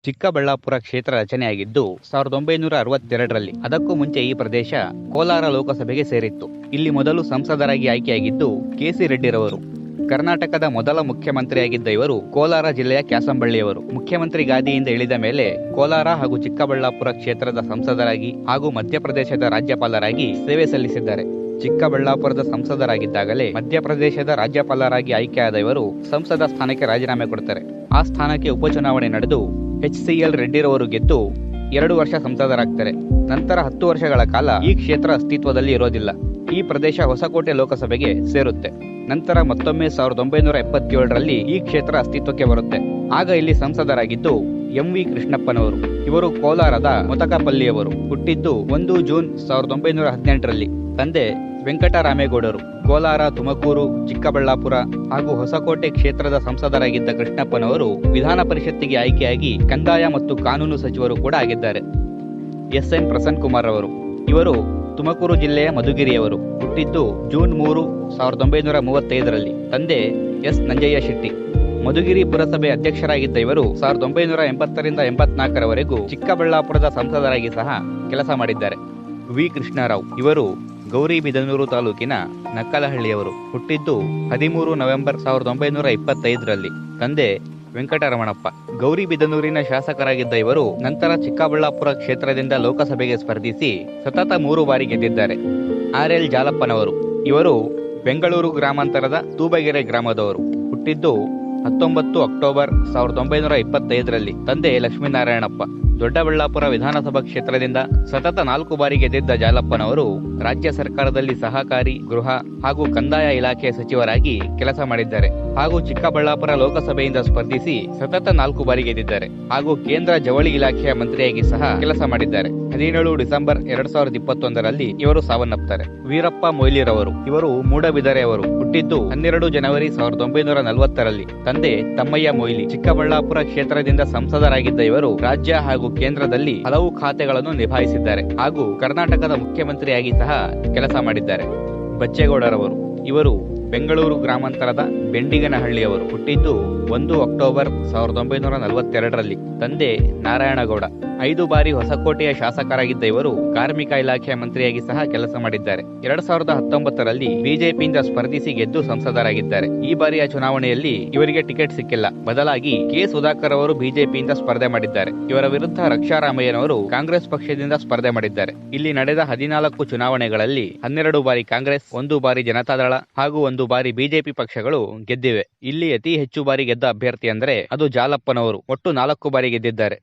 ಚಿಕ್ಕಬಳ್ಳಾಪುರ ಕ್ಷೇತ್ರ ರಚನೆಯಾಗಿದ್ದು 1962ರಲ್ಲಿ. ಅದಕ್ಕೂ ಮುಂಚೆ ಈ ಪ್ರದೇಶ ಕೋಲಾರ ಲೋಕಸಭೆಗೆ ಸೇರಿತ್ತು. ಇಲ್ಲಿ ಮೊದಲು ಸಂಸದರಾಗಿ ಆಯ್ಕೆಯಾಗಿದ್ದು ಕೆ.ಸಿ. ರೆಡ್ಡಿರವರು. ಕರ್ನಾಟಕದ ಮೊದಲ ಮುಖ್ಯಮಂತ್ರಿಯಾಗಿದ್ದ ಇವರು ಕೋಲಾರ ಜಿಲ್ಲೆಯ ಕ್ಯಾಸಂಬಳ್ಳಿಯವರು. ಮುಖ್ಯಮಂತ್ರಿ ಗಾದಿಯಿಂದ ಇಳಿದ ಮೇಲೆ ಕೋಲಾರ ಹಾಗೂ ಚಿಕ್ಕಬಳ್ಳಾಪುರ ಕ್ಷೇತ್ರದ ಸಂಸದರಾಗಿ ಹಾಗೂ ಮಧ್ಯಪ್ರದೇಶದ ರಾಜ್ಯಪಾಲರಾಗಿ ಸೇವೆ ಸಲ್ಲಿಸಿದ್ದಾರೆ. ಚಿಕ್ಕಬಳ್ಳಾಪುರದ ಸಂಸದರಾಗಿದ್ದಾಗಲೇ ಮಧ್ಯಪ್ರದೇಶದ ರಾಜ್ಯಪಾಲರಾಗಿ ಆಯ್ಕೆಯಾದ ಇವರು ಸಂಸದ ಸ್ಥಾನಕ್ಕೆ ರಾಜೀನಾಮೆ ಕೊಡ್ತಾರೆ. ಆ ಸ್ಥಾನಕ್ಕೆ ಉಪಚುನಾವಣೆ ನಡೆದು ಎಚ್.ಸಿ.ಎಲ್. ರೆಡ್ಡಿರವರು ಗೆದ್ದು 2 ವರ್ಷ ಸಂಸದರಾಗ್ತಾರೆ. ನಂತರ 10 ವರ್ಷಗಳ ಕಾಲ ಈ ಕ್ಷೇತ್ರ ಅಸ್ತಿತ್ವದಲ್ಲಿ ಇರೋದಿಲ್ಲ. ಈ ಪ್ರದೇಶ ಹೊಸಕೋಟೆ ಲೋಕಸಭೆಗೆ ಸೇರುತ್ತೆ. ನಂತರ ಮತ್ತೊಮ್ಮೆ 1977ರಲ್ಲಿ ಈ ಕ್ಷೇತ್ರ ಅಸ್ತಿತ್ವಕ್ಕೆ ಬರುತ್ತೆ. ಆಗ ಇಲ್ಲಿ ಸಂಸದರಾಗಿದ್ದು ಎಂ.ವಿ. ಕೃಷ್ಣಪ್ಪನವರು. ಇವರು ಕೋಲಾರದ ಮೊತಕಪಲ್ಲಿಯವರು. ಹುಟ್ಟಿದ್ದು 1 ಜೂನ್ 1918ರಲ್ಲಿ. ತಂದೆ ವೆಂಕಟರಾಮೇಗೌಡರು. ಕೋಲಾರ, ತುಮಕೂರು, ಚಿಕ್ಕಬಳ್ಳಾಪುರ ಹಾಗೂ ಹೊಸಕೋಟೆ ಕ್ಷೇತ್ರದ ಸಂಸದರಾಗಿದ್ದ ಕೃಷ್ಣಪ್ಪನವರು ವಿಧಾನ ಪರಿಷತ್ತಿಗೆ ಆಯ್ಕೆಯಾಗಿ ಕಂದಾಯ ಮತ್ತು ಕಾನೂನು ಸಚಿವರು ಕೂಡ ಆಗಿದ್ದಾರೆ. ಎಸ್.ಎನ್. ಪ್ರಸನ್ನ ಕುಮಾರ್ ಅವರು. ಇವರು ತುಮಕೂರು ಜಿಲ್ಲೆಯ ಮಧುಗಿರಿಯವರು. ಹುಟ್ಟಿದ್ದು ಜೂನ್ 3, 1935ರಲ್ಲಿ. ತಂದೆ ಎಸ್. ನಂಜಯ್ಯ ಶೆಟ್ಟಿ. ಮಧುಗಿರಿ ಪುರಸಭೆ ಅಧ್ಯಕ್ಷರಾಗಿದ್ದ ಇವರು 1980ರಿಂದ 84ರವರೆಗೂ ಚಿಕ್ಕಬಳ್ಳಾಪುರದ ಸಂಸದರಾಗಿ ಸಹ ಕೆಲಸ ಮಾಡಿದ್ದಾರೆ. ವಿ. ಕೃಷ್ಣರಾವ್. ಇವರು ಗೌರಿಬಿದನೂರು ತಾಲೂಕಿನ ನಕ್ಕಲಹಳ್ಳಿಯವರು. ಹುಟ್ಟಿದ್ದು 13 ನವೆಂಬರ್ 1925ರಲ್ಲಿ. ತಂದೆ ವೆಂಕಟರಮಣಪ್ಪ. ಗೌರಿಬಿದನೂರಿನ ಶಾಸಕರಾಗಿದ್ದ ಇವರು ನಂತರ ಚಿಕ್ಕಬಳ್ಳಾಪುರ ಕ್ಷೇತ್ರದಿಂದ ಲೋಕಸಭೆಗೆ ಸ್ಪರ್ಧಿಸಿ ಸತತ 3 ಬಾರಿ ಗೆದ್ದಿದ್ದಾರೆ. ಆರ್.ಎಲ್. ಜಾಲಪ್ಪನವರು. ಇವರು ಬೆಂಗಳೂರು ಗ್ರಾಮಾಂತರದ ತೂಬಗೆರೆ ಗ್ರಾಮದವರು. ಹುಟ್ಟಿದ್ದು 19 ಅಕ್ಟೋಬರ್ 1925ರಲ್ಲಿ. ತಂದೆ ಲಕ್ಷ್ಮೀನಾರಾಯಣಪ್ಪ. ದೊಡ್ಡಬಳ್ಳಾಪುರ ವಿಧಾನಸಭಾ ಕ್ಷೇತ್ರದಿಂದ ಸತತ 4 ಬಾರಿ ಗೆದ್ದಿದ್ದ ಜಾಲಪ್ಪನವರು ರಾಜ್ಯ ಸರ್ಕಾರದಲ್ಲಿ ಸಹಕಾರಿ, ಗೃಹ ಹಾಗೂ ಕಂದಾಯ ಇಲಾಖೆಯ ಸಚಿವರಾಗಿ ಕೆಲಸ ಮಾಡಿದ್ದಾರೆ. ಹಾಗೂ ಚಿಕ್ಕಬಳ್ಳಾಪುರ ಲೋಕಸಭೆಯಿಂದ ಸ್ಪರ್ಧಿಸಿ ಸತತ 4 ಬಾರಿ ಗೆದ್ದಿದ್ದಾರೆ. ಹಾಗೂ ಕೇಂದ್ರ ಜವಳಿ ಇಲಾಖೆಯ ಮಂತ್ರಿಯಾಗಿ ಸಹ ಕೆಲಸ ಮಾಡಿದ್ದಾರೆ. 17 ಡಿಸೆಂಬರ್ 2021ರಲ್ಲಿ ಇವರು ಸಾವನ್ನಪ್ತಾರೆ. ವೀರಪ್ಪ ಮೊಯ್ಲಿರವರು. ಇವರು ಮೂಡಬಿದರೆಯವರು. ಹುಟ್ಟಿದ್ದು 12 ಜನವರಿ 1940ರಲ್ಲಿ. ತಂದೆ ತಮ್ಮಯ್ಯ ಮೊಯ್ಲಿ. ಚಿಕ್ಕಬಳ್ಳಾಪುರ ಕ್ಷೇತ್ರದಿಂದ ಸಂಸದರಾಗಿದ್ದ ಇವರು ರಾಜ್ಯ ಹಾಗೂ ಕೇಂದ್ರದಲ್ಲಿ ಹಲವು ಖಾತೆಗಳನ್ನು ನಿಭಾಯಿಸಿದ್ದಾರೆ. ಹಾಗೂ ಕರ್ನಾಟಕದ ಮುಖ್ಯಮಂತ್ರಿಯಾಗಿ ಸಹ ಕೆಲಸ ಮಾಡಿದ್ದಾರೆ. ಬಚ್ಚೇಗೌಡರವರು. ಇವರು ಬೆಂಗಳೂರು ಗ್ರಾಮಾಂತರದ ಬೆಂಡಿಗನಹಳ್ಳಿಯವರು. ಹುಟ್ಟಿದ್ದು 1 ಅಕ್ಟೋಬರ್ 1942ರಲ್ಲಿ. ತಂದೆ ನಾರಾಯಣಗೌಡ. 5 ಬಾರಿ ಹೊಸಕೋಟೆಯ ಶಾಸಕರಾಗಿದ್ದ ಇವರು ಕಾರ್ಮಿಕ ಇಲಾಖೆಯ ಮಂತ್ರಿಯಾಗಿ ಸಹ ಕೆಲಸ ಮಾಡಿದ್ದಾರೆ. 2019ರಲ್ಲಿ ಬಿಜೆಪಿಯಿಂದ ಸ್ಪರ್ಧಿಸಿ ಗೆದ್ದು ಸಂಸದರಾಗಿದ್ದಾರೆ. ಈ ಬಾರಿಯ ಚುನಾವಣೆಯಲ್ಲಿ ಇವರಿಗೆ ಟಿಕೆಟ್ ಸಿಕ್ಕಿಲ್ಲ. ಬದಲಾಗಿ ಕೆ. ಸುಧಾಕರ್ ಅವರು ಬಿಜೆಪಿಯಿಂದ ಸ್ಪರ್ಧೆ ಮಾಡಿದ್ದಾರೆ. ಇವರ ವಿರುದ್ಧ ರಕ್ಷಾರಾಮಯ್ಯನವರು ಕಾಂಗ್ರೆಸ್ ಪಕ್ಷದಿಂದ ಸ್ಪರ್ಧೆ ಮಾಡಿದ್ದಾರೆ. ಇಲ್ಲಿ ನಡೆದ 14 ಚುನಾವಣೆಗಳಲ್ಲಿ 12 ಬಾರಿ ಕಾಂಗ್ರೆಸ್, 1 ಬಾರಿ ಜನತಾದಳ ಹಾಗೂ 1 ಬಾರಿ ಬಿಜೆಪಿ ಪಕ್ಷಗಳು ಗೆದ್ದಿವೆ. ಇಲ್ಲಿ ಅತಿ ಹೆಚ್ಚು ಬಾರಿ ಗೆದ್ದ ಅಭ್ಯರ್ಥಿ ಅಂದ್ರೆ ಅದು ಜಾಲಪ್ಪನವರು. ಒಟ್ಟು 4 ಬಾರಿ ಗೆದ್ದಿದ್ದಾರೆ.